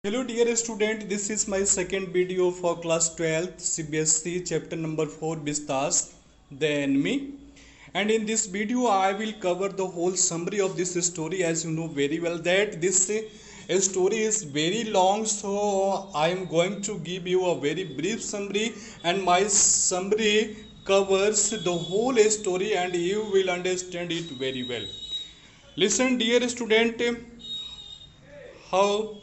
Hello dear student, this is my second video for class 12th CBSE chapter number 4 Vistas, the enemy. And in this video I will cover the whole summary of this story. As you know very well that this story is very long, so I am going to give you a very brief summary, and my summary covers the whole story and you will understand it very well. Listen dear student, how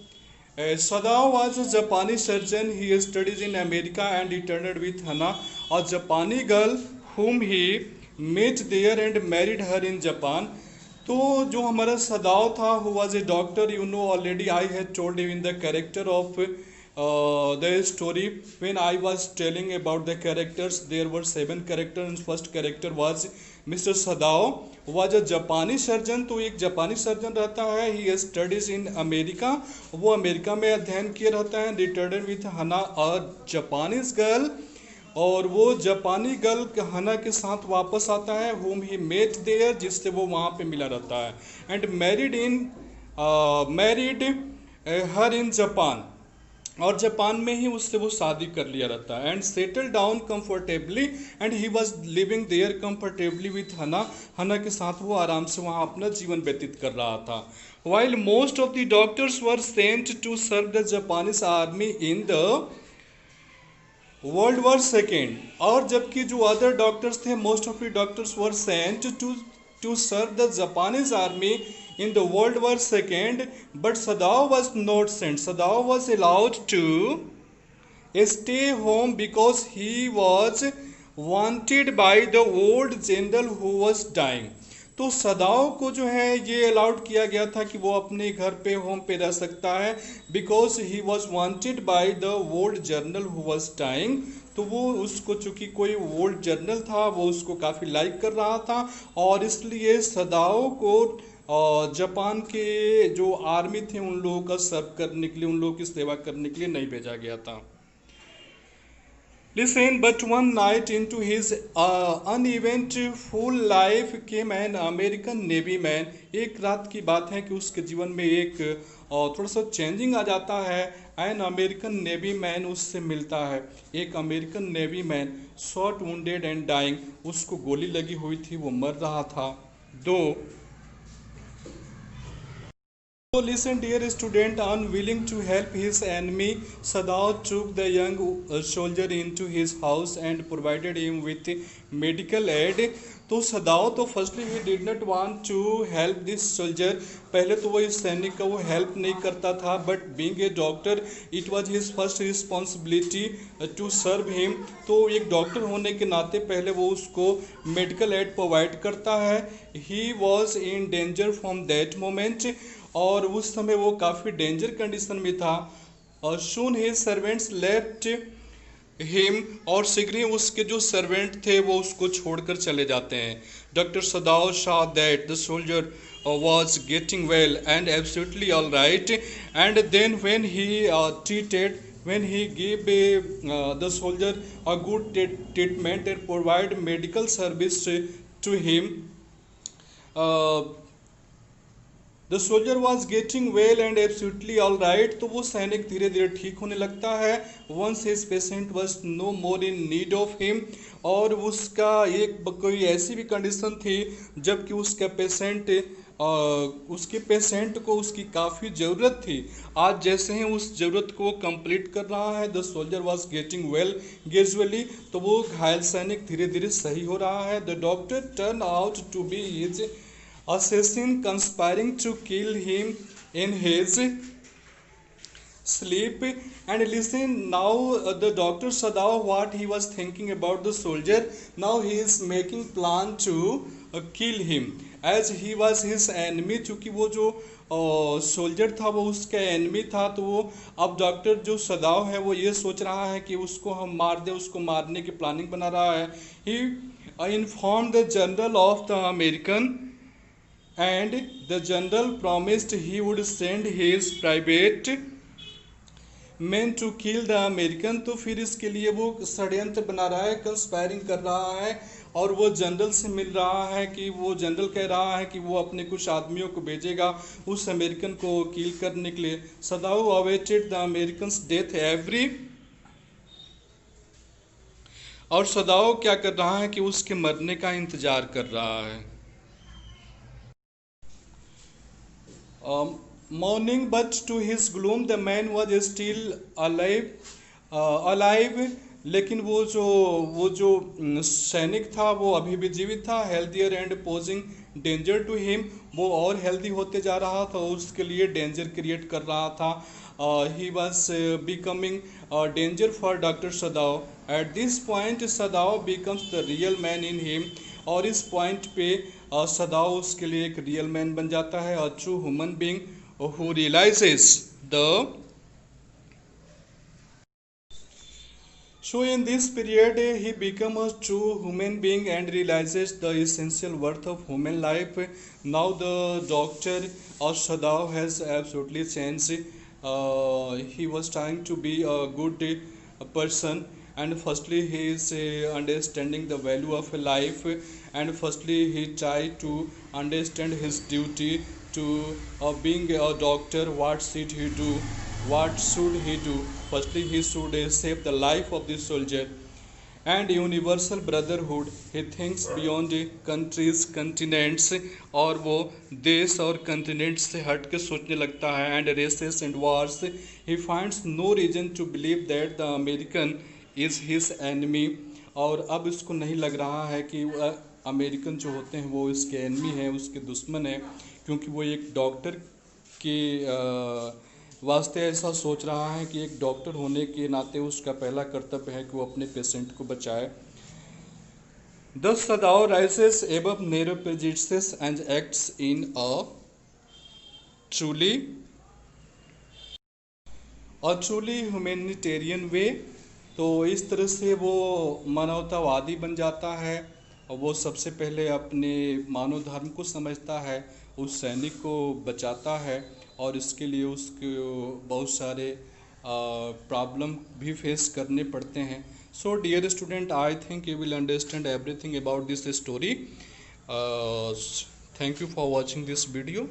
Sadao was a Japanese surgeon. He studies in America and returned with Hana, a Japanese girl whom he met there and married her in Japan. तो जो हमारा सदाव था who was a doctor, you know already I had told you in the character of the story. When I was telling about the characters, there were 7 characters and first character was Mr. Sadao was a Japanese surgeon. तो एक जापानी surgeon रहता है. He studies in America. वो America में अध्ययन किए रहता है. Returned with Hana, a Japanese girl. और वो जापानी गर्ल हना के साथ वापस आता है whom he met there, जिससे वो वहाँ पे मिला रहता है. And married her in Japan. और जापान में ही उससे वो शादी कर लिया रहता है. And settle down comfortably and he was living there comfortably with Hana. Hana के साथ वो आराम से वहाँ अपना जीवन व्यतीत कर रहा था. While most of the doctors were sent to serve the Japanese army in the world war second. और जबकि जो अदर डॉक्टर्स थे, most of the doctors were sent to serve the Japanese army in the World War II, but Sadao was not sent. Sadao was allowed to stay home because he was wanted by the old general who was dying. तो सदाओ को जो है ये allowed किया गया था कि वो अपने घर पे होम पे रह सकता है because he was wanted by the old general who was dying. तो वो उसको चूंकि कोई ओल्ड जर्नल था वो उसको काफ़ी लाइक कर रहा था और इसलिए सदाओ को जापान के जो आर्मी थे उन लोगों का सर्व करने के लिए, उन लोगों की सेवा करने के लिए नहीं भेजा गया था. Listen, but one night into his uneventful life came an American Navy man. एक रात की बात है कि उसके जीवन में एक थोड़ा सा चेंजिंग आ जाता है. एन अमेरिकन नेवी मैन उससे मिलता है. एक American navy man shot wounded and dying. उसको गोली लगी हुई थी, वो मर रहा था. दो So listen dear student, unwilling to help his enemy, Sadao took the young soldier into his house and provided him with medical aid. तो सदाओ तो firstly he did not want to help this soldier. पहले तो वो इस सैनिक का वो help नहीं करता था, but being a doctor it was his first responsibility to serve him. तो एक डॉक्टर होने के नाते पहले वो उसको मेडिकल एड प्रोवाइड करता है. He was in danger from that moment. और उस समय वो काफ़ी डेंजर कंडीशन में था. और सून हिज सर्वेंट्स लेफ्ट हिम. और शीघ्र ही उसके जो सर्वेंट थे वो उसको छोड़कर चले जाते हैं. Doctor Sadao saw that the soldier was getting well and absolutely all right, and then when he gave the soldier a good treatment and provide medical service to him, the soldier was getting well and absolutely all right. तो वो सैनिक धीरे धीरे ठीक होने लगता है. Once his patient was no more in need of him. और उसका एक कोई ऐसी भी कंडीशन थी जबकि उसके पेशेंट को उसकी काफ़ी ज़रूरत थी. आज जैसे ही उस ज़रूरत को कंप्लीट कर रहा है, the soldier was getting well gradually. तो वो घायल सैनिक धीरे धीरे सही हो रहा है. The doctor turn out to be his assassin conspiring to kill him in his sleep. And listen now, the doctor Sadao what he was thinking about the soldier. Now he is making plan to kill him as he was his enemy. चूँकि वो जो soldier था वो उसका enemy था, तो वो अब डॉक्टर जो सदाओ है वो ये सोच रहा है कि उसको हम मार दें, उसको मारने की प्लानिंग बना रहा है. He inform the general of the American and the general promised he would send his private men to kill the American. तो फिर इसके लिए वो षड्यंत्र बना रहा है, कंस्पायरिंग कर रहा है और वो जनरल से मिल रहा है कि वो जनरल कह रहा है कि वो अपने कुछ आदमियों को भेजेगा उस अमेरिकन को किल करने के लिए। Sadao awaited the Americans death every, और सदाओ क्या कर रहा है कि उसके मरने का इंतजार कर रहा है। Morning but to his gloom the man was still alive, लेकिन वो जो सैनिक था वो अभी भी जीवित था। Healthier and posing danger to him, वो और हेल्दी होते जा रहा था, उसके लिए डेंजर क्रिएट कर रहा था। He was becoming danger for doctor Sadao. At this point Sadao becomes the real man in him, और इस पॉइंट पे सदाओ उसके लिए एक रियल मैन बन जाता है, a true human being who realises the. So in this period, he becomes a true human being and realizes the essential worth of human life. Now the doctor or Sadao has absolutely changed. He was trying to be a good person, and firstly he is understanding the value of life, and firstly he tried to understand his duty to being a doctor. What should he do? What should he do? Firstly, he should save the life of the soldier and universal brotherhood. He thinks beyond the countries, continents, और वो देश और continents से हट के सोचने लगता है, and races and wars. He finds no reason to believe that the American is his enemy. और अब इसको नहीं लग रहा है कि अमेरिकन जो होते हैं वो इसके एनिमी हैं, उसके दुश्मन हैं, क्योंकि वो एक डॉक्टर के वास्ते ऐसा सोच रहा है कि एक डॉक्टर होने के नाते उसका पहला कर्तव्य है कि वो अपने पेशेंट को बचाए। Thus Sadao rises above narrow prejudices and acts in a truly humanitarian way। तो इस तरह से वो मानवतावादी बन जाता है, और वो सबसे पहले अपने मानव धर्म को समझता है, उस सैनिक को बचाता है, और इसके लिए उसको बहुत सारे प्रॉब्लम भी फेस करने पड़ते हैं। So dear student, I think you will understand everything about this story. Thank you for watching this video.